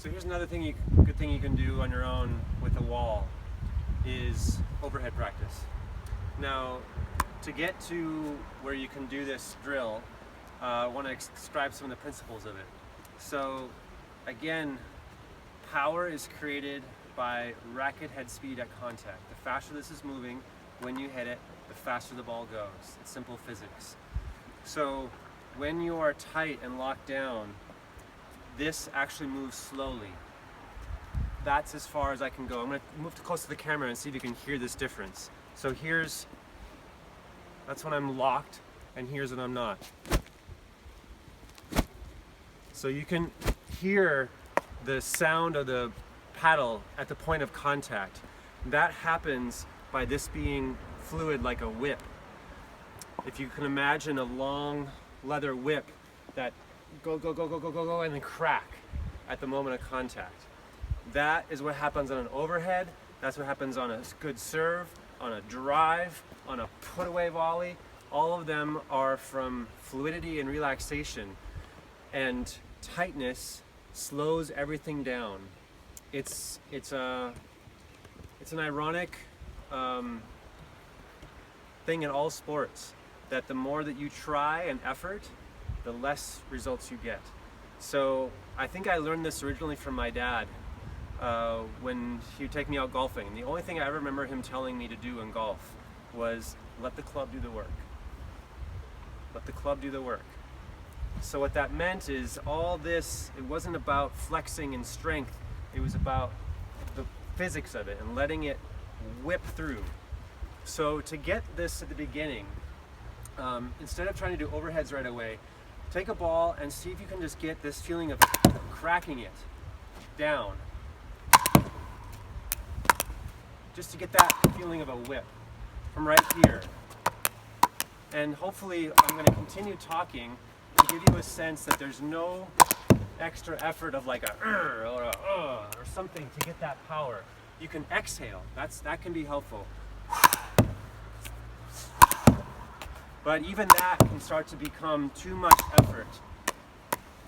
So here's another good thing you can do on your own with a wall is overhead practice. Now, to get to where you can do this drill, I want to describe some of the principles of it. So again, power is created by racket head speed at contact. The faster this is moving, when you hit it, the faster the ball goes. It's simple physics. So when you are tight and locked down, this actually moves slowly. That's as far as I can go. I'm going to move too close to the camera and see if you can hear this difference. So that's when I'm locked, and here's when I'm not. So you can hear the sound of the paddle at the point of contact. That happens by this being fluid like a whip. If you can imagine a long leather whip that go, and then crack at the moment of contact. That is what happens on an overhead. That's what happens on a good serve, on a drive, on a put-away volley. All of them are from fluidity and relaxation. And tightness slows everything down. It's an ironic thing in all sports, that the more that you try and effort, the less results you get. So I think I learned this originally from my dad when he would take me out golfing. And the only thing I ever remember him telling me to do in golf was let the club do the work. Let the club do the work. So what that meant is all this, it wasn't about flexing and strength, it was about the physics of it and letting it whip through. So to get this at the beginning, instead of trying to do overheads right away, take a ball and see if you can just get this feeling of cracking it down. Just to get that feeling of a whip from right here. And hopefully I'm going to continue talking to give you a sense that there's no extra effort of like a or something to get that power. You can exhale. That can be helpful. But even that can start to become too much effort.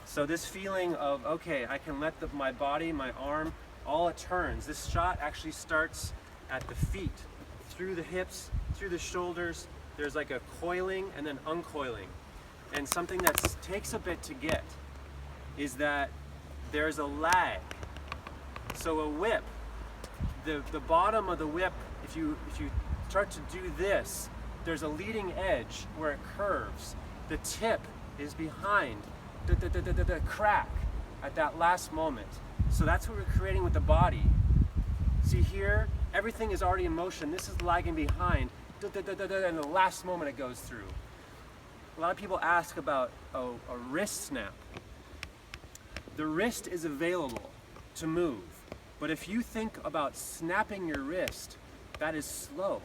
So this feeling of, okay, I can let my body, my arm, all it turns. This shot actually starts at the feet, through the hips, through the shoulders. There's like a coiling and then uncoiling. And something that takes a bit to get is that there's a lag. So a whip, the bottom of the whip, if you start to do this, there's a leading edge where it curves. The tip is behind the crack at that last moment. So that's what we're creating with the body. See here, everything is already in motion. This is lagging behind, and the last moment it goes through. A lot of people ask about a wrist snap. The wrist is available to move, but if you think about snapping your wrist, that is slow.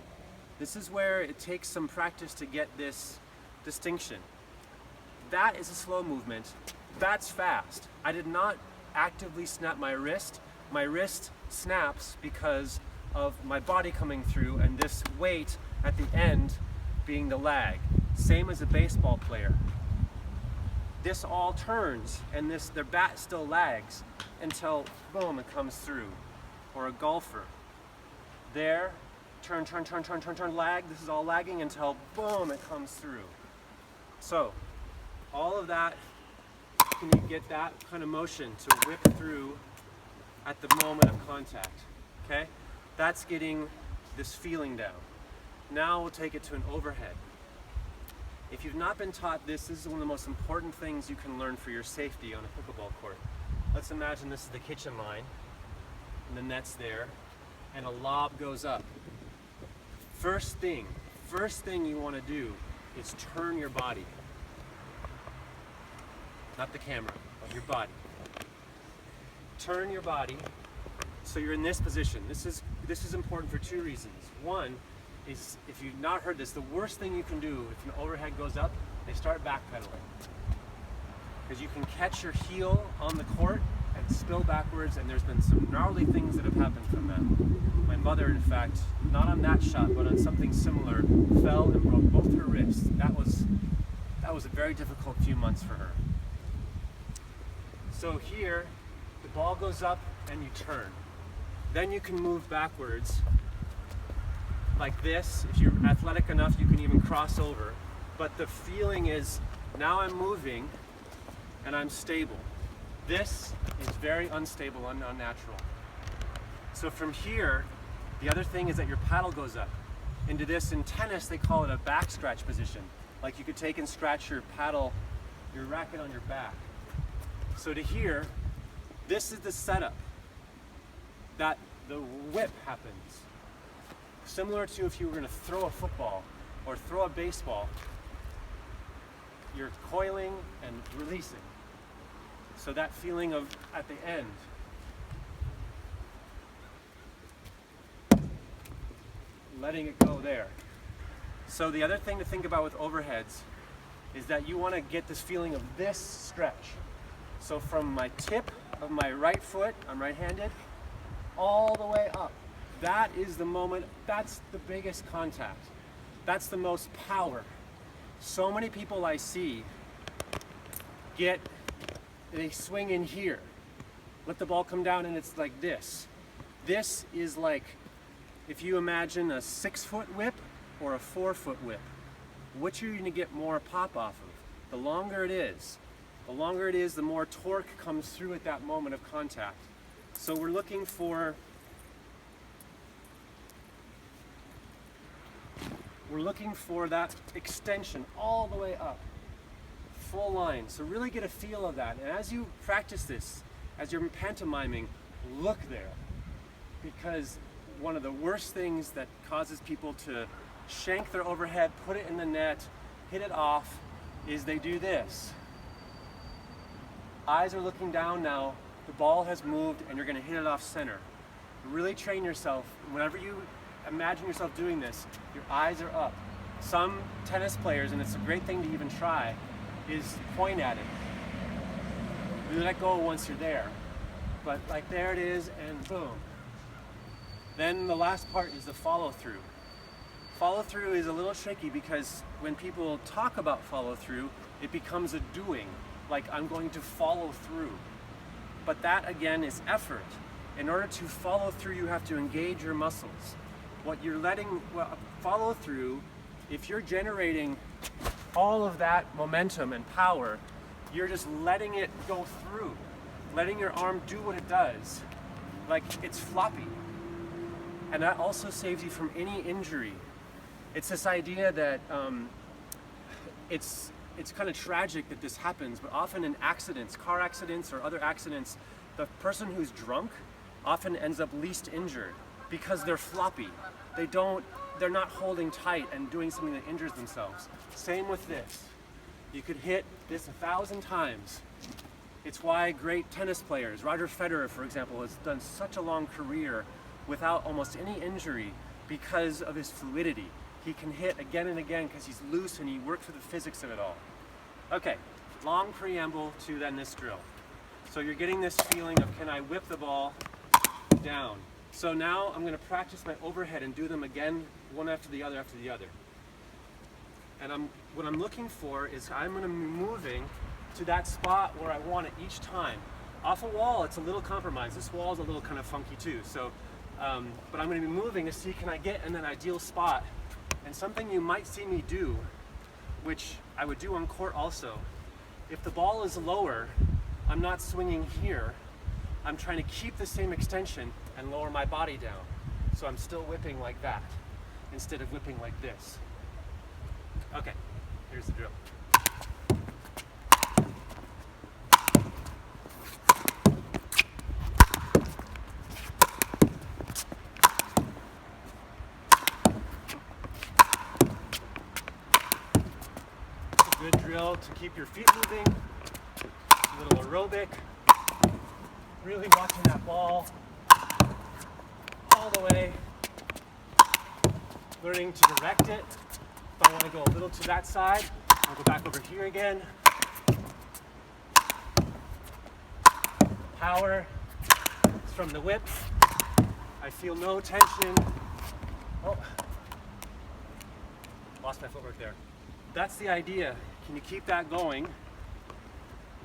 This is where it takes some practice to get this distinction. That is a slow movement. That's fast. I did not actively snap my wrist. My wrist snaps because of my body coming through and this weight at the end being the lag. Same as a baseball player. This all turns and their bat still lags until boom, it comes through. Or a golfer. There, turn, lag. This is all lagging until boom, it comes through. So, all of that, can you get that kind of motion to whip through at the moment of contact? Okay? That's getting this feeling down. Now we'll take it to an overhead. If you've not been taught this is one of the most important things you can learn for your safety on a pickleball court. Let's imagine this is the kitchen line, and the net's there, and a lob goes up. First thing you want to do is turn your body. Not the camera, but your body. Turn your body so you're in this position. This is important for two reasons. One is, if you've not heard this, the worst thing you can do if an overhead goes up, they start backpedaling. Because you can catch your heel on the court and spill backwards, and there's been some gnarly things that have happened from that. My mother, in fact, not on that shot, but on something similar, fell and broke both her wrists. That was a very difficult few months for her. So here, the ball goes up and you turn. Then you can move backwards like this. If you're athletic enough, you can even cross over. But the feeling is, now I'm moving and I'm stable. This is very unstable and unnatural. So from here, the other thing is that your paddle goes up into this. In tennis, they call it a back scratch position. Like you could take and scratch your paddle, your racket on your back. So to here, this is the setup that the whip happens. Similar to if you were going to throw a football or throw a baseball, you're coiling and releasing. So that feeling of at the end, letting it go there. So the other thing to think about with overheads is that you want to get this feeling of this stretch. So from my tip of my right foot, I'm right-handed, all the way up. That is the moment, that's the biggest contact. That's the most power. So many people I see they swing in here, let the ball come down, and it's like this. This is like, if you imagine a 6-foot whip or a 4-foot whip, which are you going to get more pop off of? The longer it is, the more torque comes through at that moment of contact. So we're looking for that extension all the way up, full line. So really get a feel of that. And as you practice this, as you're pantomiming, look there. Because one of the worst things that causes people to shank their overhead, put it in the net, hit it off, is they do this. Eyes are looking down now, the ball has moved, and you're going to hit it off center. Really train yourself. Whenever you imagine yourself doing this, your eyes are up. Some tennis players, and it's a great thing to even try, is point at it. You let go once you're there. But like there it is, and boom. Then the last part is the follow through. Follow through is a little tricky because when people talk about follow through, it becomes a doing. Like I'm going to follow through. But that again is effort. In order to follow through, you have to engage your muscles. Follow through, if you're generating all of that momentum and power, you're just letting it go through, letting your arm do what it does, like it's floppy. And that also saves you from any injury. It's this idea that it's kind of tragic that this happens, but often in accidents, car accidents or other accidents, the person who's drunk often ends up least injured because they're floppy. They're not holding tight and doing something that injures themselves. Same with this. You could hit this 1,000 times. It's why great tennis players, Roger Federer, for example, has done such a long career without almost any injury because of his fluidity. He can hit again and again because he's loose and he worked for the physics of it all. Okay, long preamble to then this drill. So you're getting this feeling of, can I whip the ball down? So now I'm going to practice my overhead and do them again, one after the other after the other. And what I'm looking for is I'm going to be moving to that spot where I want it each time. Off a wall, it's a little compromised. This wall is a little kind of funky too. So, but I'm going to be moving to see, can I get in that ideal spot? And something you might see me do, which I would do on court also, if the ball is lower, I'm not swinging here. I'm trying to keep the same extension and lower my body down. So I'm still whipping like that instead of whipping like this. Okay, here's the drill. It's a good drill to keep your feet moving, a little aerobic. Really watching that ball all the way, learning to direct it. If I want to go a little to that side, I'll go back over here again. Power is from the whip. I feel no tension. Oh, lost my footwork there. That's the idea. Can you keep that going?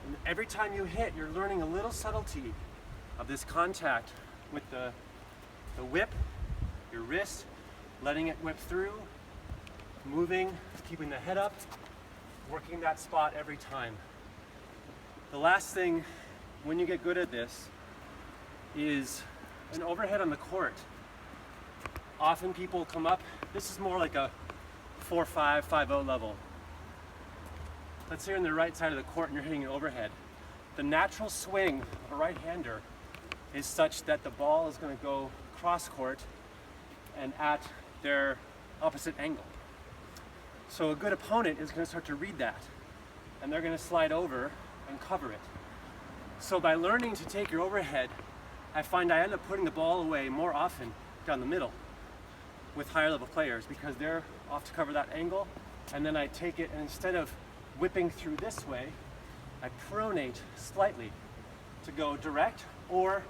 And every time you hit, you're learning a little subtlety of this contact with the whip, your wrist, letting it whip through, moving, keeping the head up, working that spot every time. The last thing, when you get good at this, is an overhead on the court. Often people come up, this is more like a 4-5, 5-0 level. Let's say you're on the right side of the court and you're hitting an overhead. The natural swing of a right-hander is such that the ball is going to go cross court and at their opposite angle. So a good opponent is going to start to read that, and they're going to slide over and cover it. So by learning to take your overhead, I find I end up putting the ball away more often down the middle with higher level players because they're off to cover that angle, and then I take it, and instead of whipping through this way, I pronate slightly to go direct, or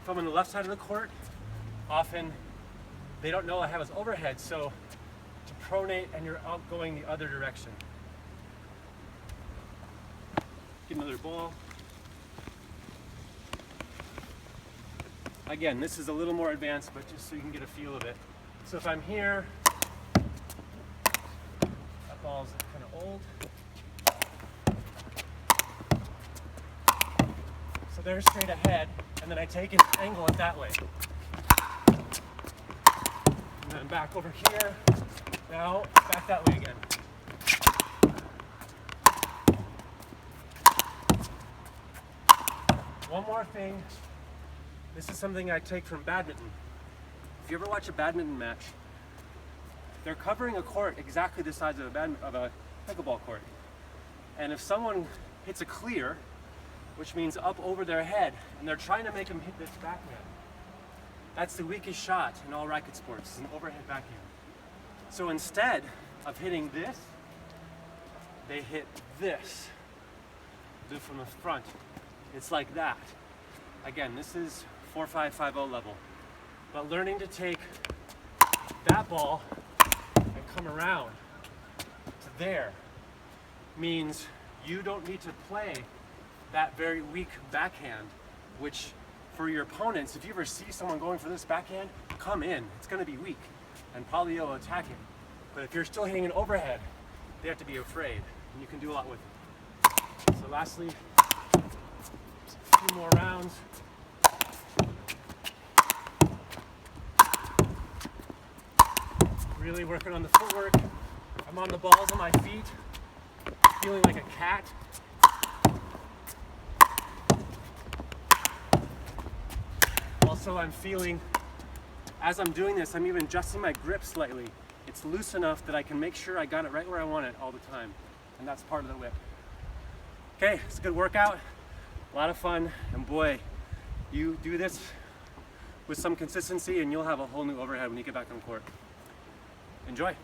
if I'm on the left side of the court, often they don't know I have his overhead, so to pronate and you're out going the other direction. Get another ball. Again, this is a little more advanced, but just so you can get a feel of it. So if I'm here, that ball's kind of old. So they're straight ahead, and then I take it, angle it that way. And then back over here. Now, back that way again. One more thing. This is something I take from badminton. If you ever watch a badminton match, they're covering a court exactly the size of a pickleball court. And if someone hits a clear, which means up over their head, and they're trying to make them hit this backhand, that's the weakest shot in all racket sports, is an overhead backhand. So instead of hitting this, they hit this. Do it from the front. It's like that. Again, this is 4-5, 5-0 level. But learning to take that ball and come around to there means you don't need to play that very weak backhand, which for your opponents, if you ever see someone going for this backhand, come in. It's going to be weak and probably you'll attack it. But if you're still hitting an overhead, they have to be afraid, and you can do a lot with it. So lastly, just a few more rounds. Really working on the footwork. I'm on the balls on my feet, feeling like a cat. Also, I'm feeling, as I'm doing this, I'm even adjusting my grip slightly. It's loose enough that I can make sure I got it right where I want it all the time. And that's part of the whip. Okay, it's a good workout, a lot of fun, and boy, you do this with some consistency and you'll have a whole new overhead when you get back on court. Enjoy.